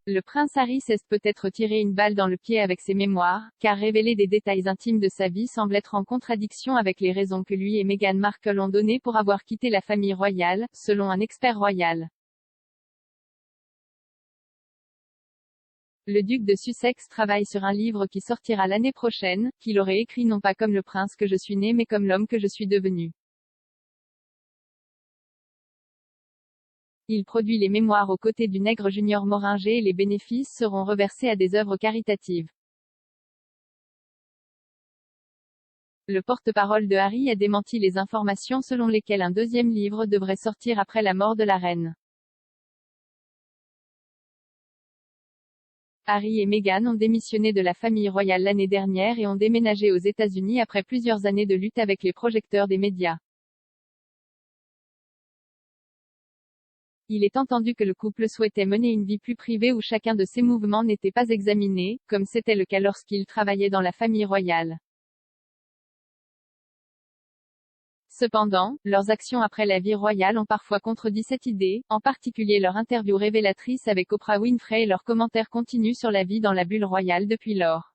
le prince Harry s'est peut-être tiré une balle dans le pied avec ses mémoires, car révéler des détails intimes de sa vie semble être en contradiction avec les raisons que lui et Meghan Markle ont données pour avoir quitté la famille royale, selon un expert royal. Le duc de Sussex travaille sur un livre qui sortira l'année prochaine, qu'il aurait écrit non pas comme le prince que je suis né mais comme l'homme que je suis devenu. Il produit les mémoires aux côtés du nègre Junior Moringer et les bénéfices seront reversés à des œuvres caritatives. Le porte-parole de Harry a démenti les informations selon lesquelles un deuxième livre devrait sortir après la mort de la reine. Harry et Meghan ont démissionné de la famille royale l'année dernière et ont déménagé aux États-Unis après plusieurs années de lutte avec les projecteurs des médias. Il est entendu que le couple souhaitait mener une vie plus privée où chacun de ses mouvements n'était pas examiné, comme c'était le cas lorsqu'il travaillait dans la famille royale. Cependant, leurs actions après la vie royale ont parfois contredit cette idée, en particulier leur interview révélatrice avec Oprah Winfrey et leurs commentaires continus sur la vie dans la bulle royale depuis lors.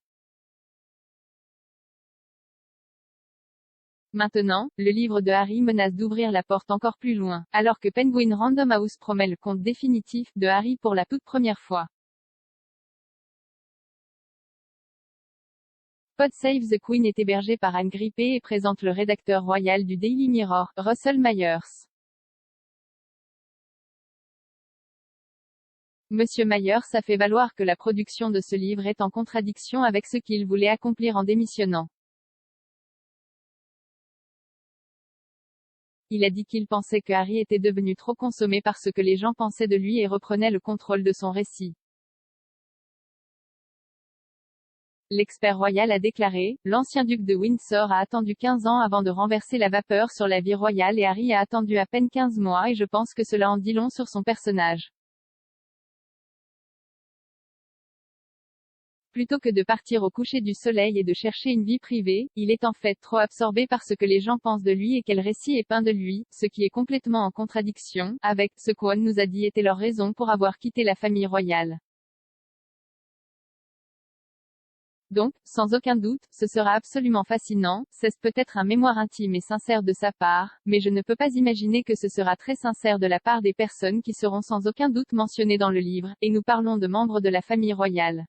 Maintenant, le livre de Harry menace d'ouvrir la porte encore plus loin, alors que Penguin Random House promet le compte définitif de Harry pour la toute première fois. Pod Save the Queen est hébergé par Anne Grippé et présente le rédacteur royal du Daily Mirror, Russell Myers. Monsieur Myers a fait valoir que la production de ce livre est en contradiction avec ce qu'il voulait accomplir en démissionnant. Il a dit qu'il pensait que Harry était devenu trop consommé par ce que les gens pensaient de lui et reprenait le contrôle de son récit. L'expert royal a déclaré, l'ancien duc de Windsor a attendu 15 ans avant de renverser la vapeur sur la vie royale et Harry a attendu à peine 15 mois et je pense que cela en dit long sur son personnage. Plutôt que de partir au coucher du soleil et de chercher une vie privée, il est en fait trop absorbé par ce que les gens pensent de lui et quel récit est peint de lui, ce qui est complètement en contradiction avec ce qu'Owen nous a dit était leur raison pour avoir quitté la famille royale. Donc, sans aucun doute, ce sera absolument fascinant, c'est peut-être un mémoire intime et sincère de sa part, mais je ne peux pas imaginer que ce sera très sincère de la part des personnes qui seront sans aucun doute mentionnées dans le livre, et nous parlons de membres de la famille royale.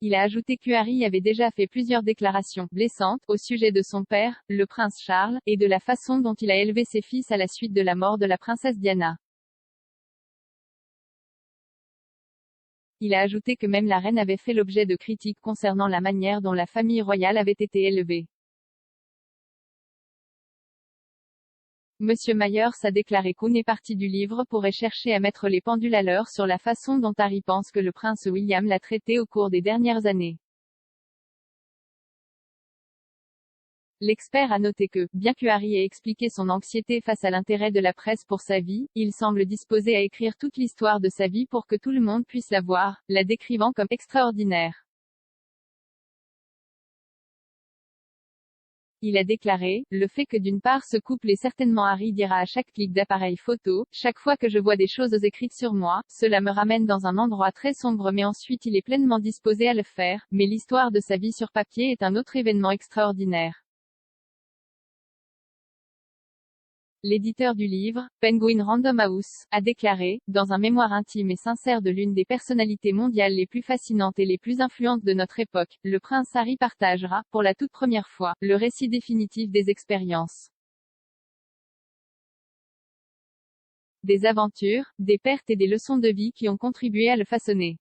Il a ajouté que Harry avait déjà fait plusieurs déclarations blessantes au sujet de son père, le prince Charles, et de la façon dont il a élevé ses fils à la suite de la mort de la princesse Diana. Il a ajouté que même la reine avait fait l'objet de critiques concernant la manière dont la famille royale avait été élevée. Monsieur Myers a déclaré qu'une est partie du livre pourrait chercher à mettre les pendules à l'heure sur la façon dont Harry pense que le prince William l'a traité au cours des dernières années. L'expert a noté que, bien que Harry ait expliqué son anxiété face à l'intérêt de la presse pour sa vie, il semble disposé à écrire toute l'histoire de sa vie pour que tout le monde puisse la voir, la décrivant comme extraordinaire. Il a déclaré, le fait que d'une part ce couple et certainement Harry dira à chaque clic d'appareil photo, chaque fois que je vois des choses écrites sur moi, cela me ramène dans un endroit très sombre mais ensuite il est pleinement disposé à le faire, mais l'histoire de sa vie sur papier est un autre événement extraordinaire. L'éditeur du livre, Penguin Random House, a déclaré, dans un mémoire intime et sincère de l'une des personnalités mondiales les plus fascinantes et les plus influentes de notre époque, le prince Harry partagera, pour la toute première fois, le récit définitif des expériences, des aventures, des pertes et des leçons de vie qui ont contribué à le façonner.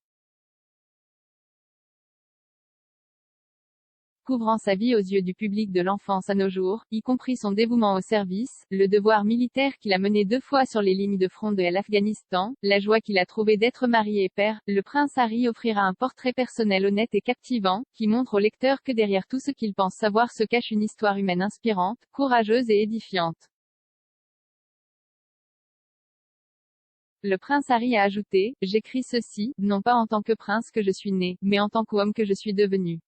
Couvrant sa vie aux yeux du public de l'enfance à nos jours, y compris son dévouement au service, le devoir militaire qu'il a mené 2 fois sur les lignes de front de l'Afghanistan, la joie qu'il a trouvée d'être marié et père, le prince Harry offrira un portrait personnel honnête et captivant, qui montre au lecteur que derrière tout ce qu'il pense savoir se cache une histoire humaine inspirante, courageuse et édifiante. Le prince Harry a ajouté, j'écris ceci, non pas en tant que prince que je suis né, mais en tant qu'homme que je suis devenu.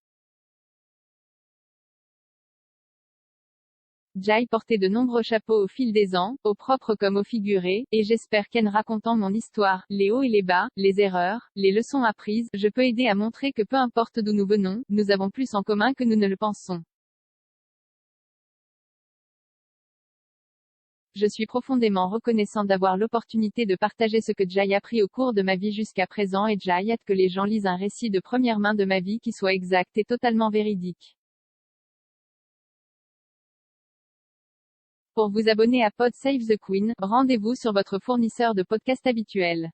Jai portait de nombreux chapeaux au fil des ans, au propre comme au figuré, et j'espère qu'en racontant mon histoire, les hauts et les bas, les erreurs, les leçons apprises, je peux aider à montrer que peu importe d'où nous venons, nous avons plus en commun que nous ne le pensons. Je suis profondément reconnaissant d'avoir l'opportunité de partager ce que Jai a appris au cours de ma vie jusqu'à présent et Jai hâte que les gens lisent un récit de première main de ma vie qui soit exact et totalement véridique. Pour vous abonner à Pod Save the Queen, rendez-vous sur votre fournisseur de podcast habituel.